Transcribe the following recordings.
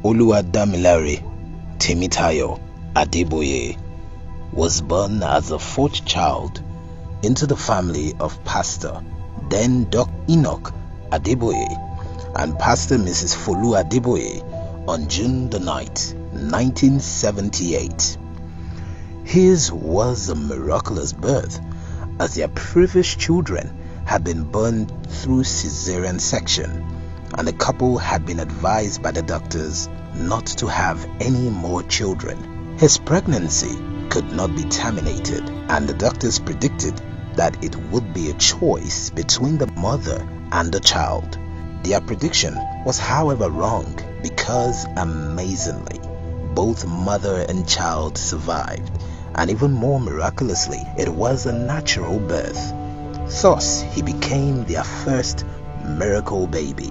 Oluwadamilare Temitayo Adeboye was born as the fourth child into the family of Pastor then Dr. Enoch Adeboye and Pastor Mrs. Folu Adeboye on June the 9th, 1978. His was a miraculous birth, as their previous children had been born through cesarean section, and the couple had been advised by the doctors not to have any more children. His pregnancy could not be terminated, and the doctors predicted that it would be a choice between the mother and the child. Their prediction was, however, wrong, because amazingly, both mother and child survived, and even more miraculously, it was a natural birth. Thus, he became their first miracle baby.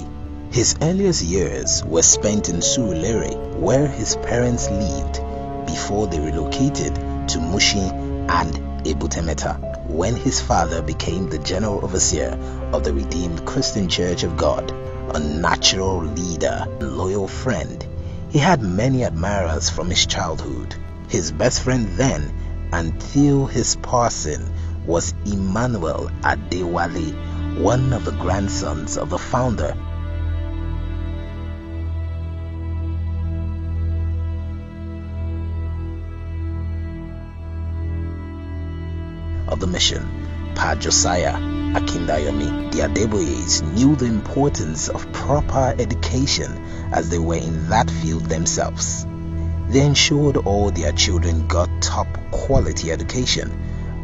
His earliest years were spent in Surulere, where his parents lived before they relocated to Mushi and Ebutemeta, when his father became the general overseer of the Redeemed Christian Church of God. A natural leader and loyal friend, he had many admirers from his childhood. His best friend then, until his passing, was Emmanuel Adewale, one of the grandsons of the founder of the mission, Pa Josiah Akindayomi. The Adeboyes knew the importance of proper education, as they were in that field themselves. They ensured all their children got top quality education,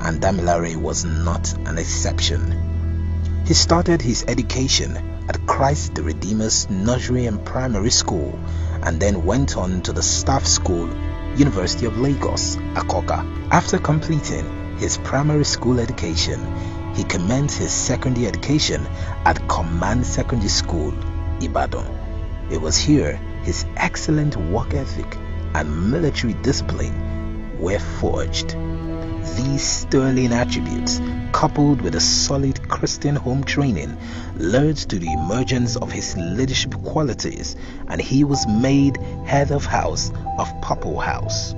and Damilare was not an exception. He started his education at Christ the Redeemer's Nursery and Primary School, and then went on to the Staff School, University of Lagos, Akoka. After completing his primary school education, he commenced his secondary education at Command Secondary School, Ibadan. It was here his excellent work ethic and military discipline were forged. These sterling attributes, coupled with a solid Christian home training, led to the emergence of his leadership qualities, and he was made head of house of Purple House.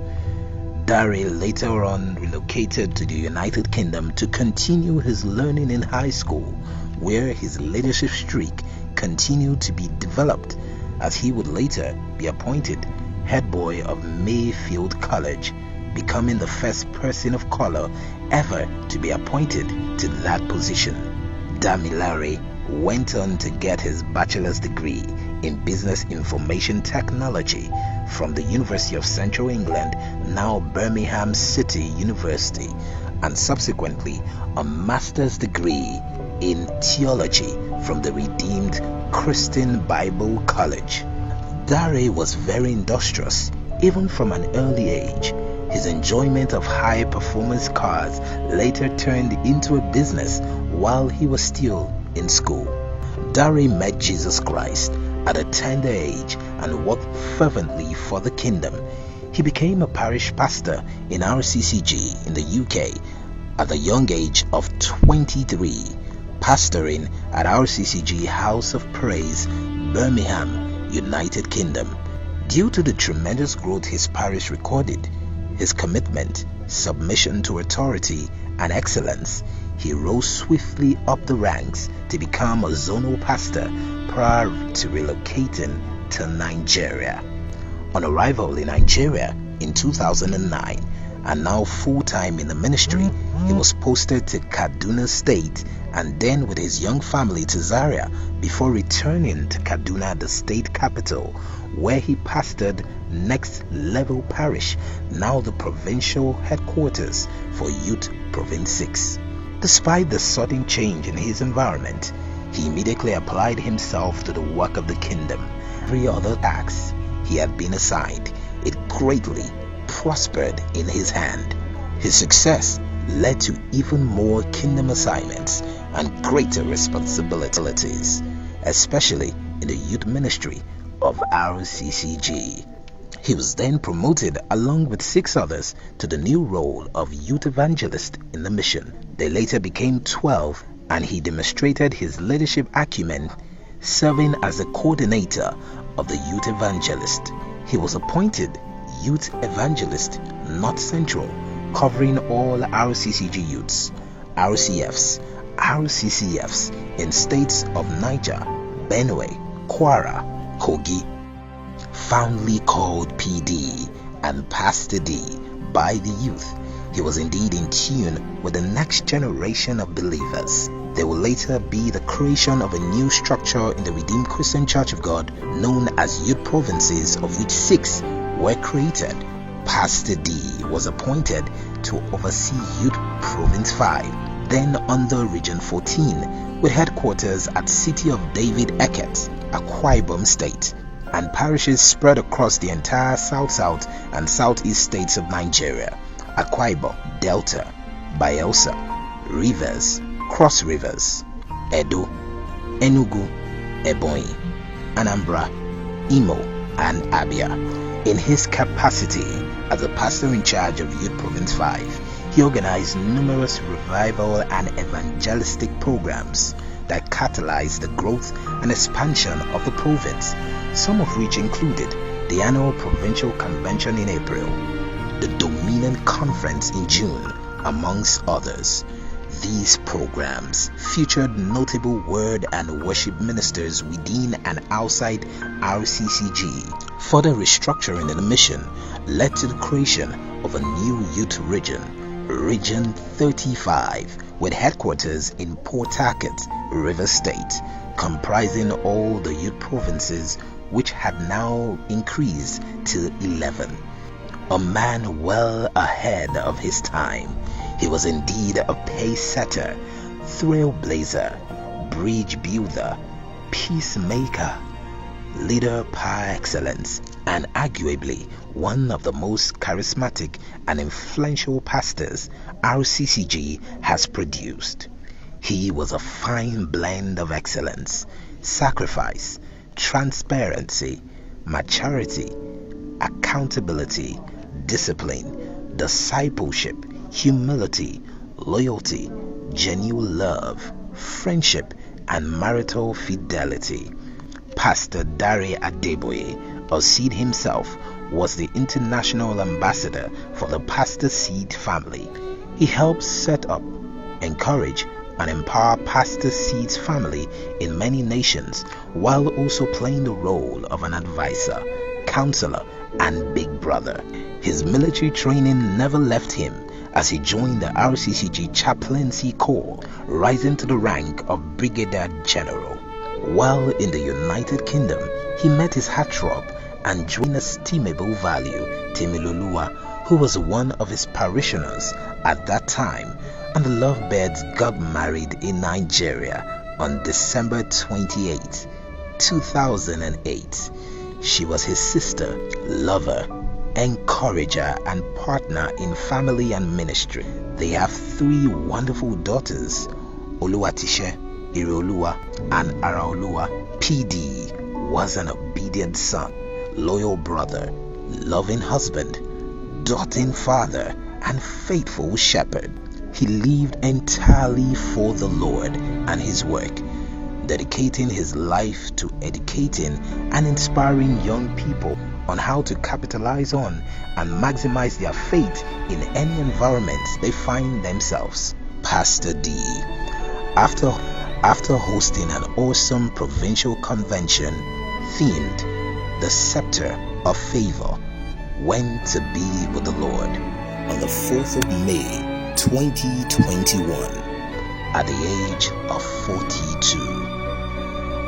Dare later on relocated to the United Kingdom to continue his learning in high school, where his leadership streak continued to be developed, as he would later be appointed head boy of Mayfield College, becoming the first person of color ever to be appointed to that position. Damilare went on to get his bachelor's degree in Business Information Technology from the University of Central England, now Birmingham City University, and subsequently a master's degree in Theology from the Redeemed Christian Bible College. Dare was very industrious, even from an early age. His enjoyment of high-performance cars later turned into a business while he was still in school. Dare met Jesus Christ at a tender age and worked fervently for the kingdom. He became a parish pastor in RCCG in the UK at the young age of 23, pastoring at RCCG House of Praise, Birmingham, United Kingdom. Due to the tremendous growth his parish recorded, his commitment, submission to authority, and excellence, he rose swiftly up the ranks to become a zonal pastor prior to relocating to Nigeria. On arrival in Nigeria in 2009, and now full-time in the ministry, he was posted to Kaduna State and then with his young family to Zaria before returning to Kaduna, the state capital, where he pastored Next Level Parish, now the provincial headquarters for Youth Province 6. Despite the sudden change in his environment, he immediately applied himself to the work of the kingdom. Every other task he had been assigned, it greatly prospered in his hand. His success led to even more kingdom assignments and greater responsibilities, especially in the youth ministry of RCCG. He was then promoted along with 6 others to the new role of youth evangelist in the mission. They later became 12, and he demonstrated his leadership acumen, serving as the coordinator of the Youth Evangelist. He was appointed Youth Evangelist North Central, covering all RCCG youths, RCFs, RCCFs in states of Niger, Benue, Kwara, Kogi, fondly called PD and Pastor D by the youth. He was indeed in tune with the next generation of believers. There will later be the creation of a new structure in the Redeemed Christian Church of God known as Youth Provinces, of which 6 were created. Pastor D was appointed to oversee Youth Province 5, then under Region 14, with headquarters at City of David Eket, Akwa-Ibom State, and parishes spread across the entire South and Southeast states of Nigeria: Akwa-Ibom, Delta, Bayelsa, Rivers, Cross Rivers, Edo, Enugu, Ebonyi, Anambra, Imo, and Abia. In his capacity as a pastor in charge of Youth Province 5, he organized numerous revival and evangelistic programs that catalyzed the growth and expansion of the province, some of which included the annual Provincial Convention in April, the Dominion Conference in June, amongst others. These programs featured notable word and worship ministers within and outside RCCG. Further restructuring in the mission led to the creation of a new youth region, Region 35, with headquarters in Port Harcourt, Rivers State, comprising all the youth provinces, which had now increased to 11. A man well ahead of his time. He was indeed a pace setter, trailblazer, bridge builder, peacemaker, leader par excellence, and arguably one of the most charismatic and influential pastors RCCG has produced. He was a fine blend of excellence, sacrifice, transparency, maturity, accountability, discipline, discipleship, humility, loyalty, genuine love, friendship, and marital fidelity. Pastor Dare Adeboye, or Seed himself, was the international ambassador for the Pastor Seed family. He helped set up, encourage, and empower Pastor Seed's family in many nations, while also playing the role of an advisor, counselor, and big brother. His military training never left him, as he joined the RCCG Chaplaincy Corps, rising to the rank of Brigadier General. While in the United Kingdom, he met his heartthrob and joined estimable value, Temiloluwa, who was one of his parishioners at that time, and the lovebirds got married in Nigeria on December 28, 2008. She was his sister, lover, encourager, and partner in family and ministry. They have 3 wonderful daughters, Oluwatishe, Ireoluwa, and Araoluwa. PD was an obedient son, loyal brother, loving husband, doting father, and faithful shepherd. He lived entirely for the Lord and his work, dedicating his life to educating and inspiring young people on how to capitalize on and maximize their faith in any environment they find themselves. Pastor D, after hosting an awesome provincial convention themed "The Scepter of Favor," went to be with the Lord on the 4th of May 2021 at the age of 42.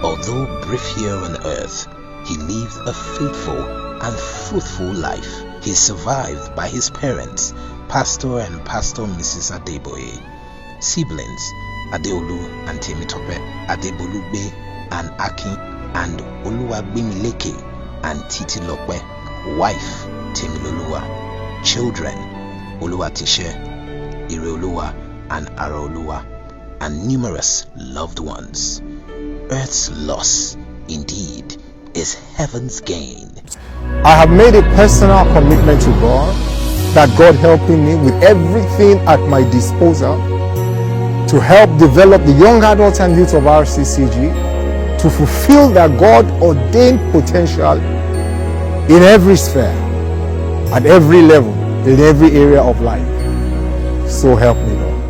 Although brief here on earth, he lived a faithful and fruitful life. He is survived by his parents, Pastor and Pastor Mrs. Adeboye, siblings Adeolu and Temitope, Adebolugbe and Akin, and Leke and Titilope, wife Temiloluwa, children Oluwatishe, Ireoluwa, and Araoluwa, and numerous loved ones. Earth's loss, indeed, is heaven's gain. I have made a personal commitment to God, that God helping me with everything at my disposal to help develop the young adults and youth of RCCG to fulfill their God-ordained potential in every sphere, at every level, in every area of life. So help me, Lord.